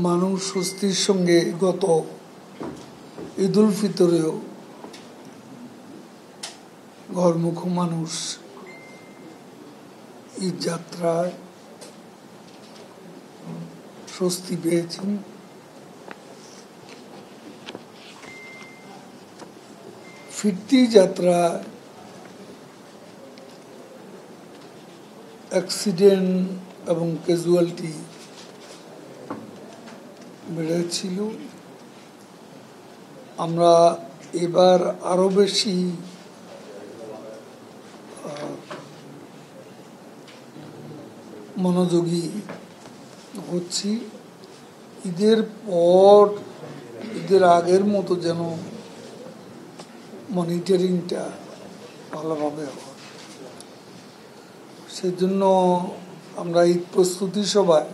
মানুষ স্বস্তির সঙ্গে গত ঈদুল ফিতরেও ঘরমুখ মানুষ ঈদ যাত্রায় স্বস্তি পেয়েছেন। ফিরতি যাত্রা অ্যাক্সিডেন্ট এবং ক্যাজুয়ালিটি বেড়েছিল। আমরা এবার আরো বেশি মনোযোগী হচ্ছি। ঈদের পর ঈদের আগের মতো যেন মনিটরিংটা ভালোভাবে হয়, সেজন্য আমরা ঈদ প্রস্তুতি সভায়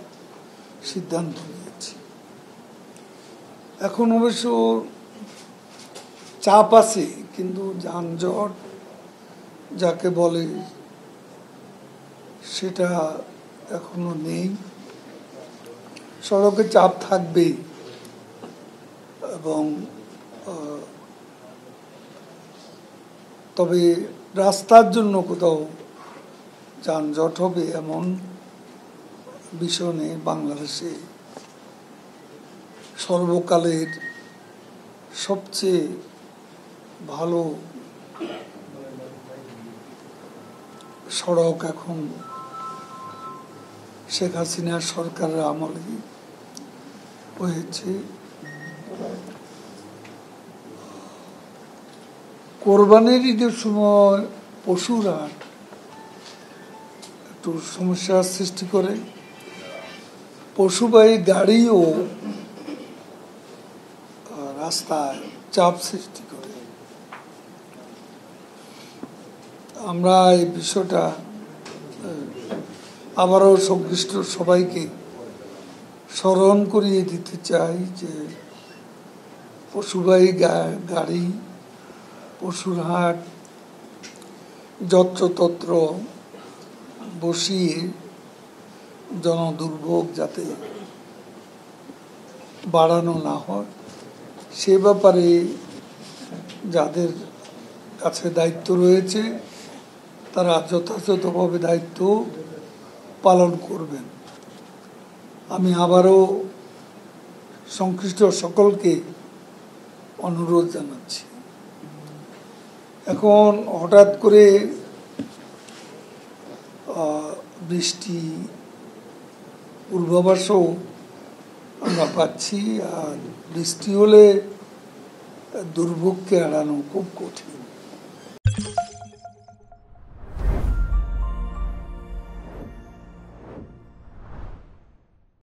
সিদ্ধান্ত নিয়েছি। এখন অবশ্য চাপ আছে, কিন্তু যানজট যাকে বলে সেটা এখনো নেই। সড়কে চাপ থাকবেই এবং তবে রাস্তার জন্য কোথাও যানজট হবে এমন বিষয় নেই। বাংলাদেশে সর্বকালের সবচেয়ে ভালো সড়ক এখন শেখ হাসিনার সরকারের আমলে হয়েছে। কোরবানির ঈদের সময় পশুর হাট একটু সমস্যার সৃষ্টি করে, পশুবাহী গাড়িও রাস্তায় চাপ সৃষ্টি করে। আমরা এই বিষয়টা আবারও সংশ্লিষ্ট সবাইকে স্মরণ করিয়ে দিতে চাই যে পশুবাহী গাড়ি, পশুর হাট যত্রতত্র বসিয়ে জনদুর্ভোগ যাতে বাড়ানো না হয় সে ব্যাপারে যাদের কাছে দায়িত্ব রয়েছে তারা যথাযথভাবে দায়িত্ব পালন করবেন। আমি আবারও সংশ্লিষ্ট সকলকে অনুরোধ জানাচ্ছি। এখন হঠাৎ করে বৃষ্টি পূর্বাভাসও আমরা পাচ্ছি, আর বৃষ্টি হলে দুর্ভোগকে এড়ানো খুব কঠিন।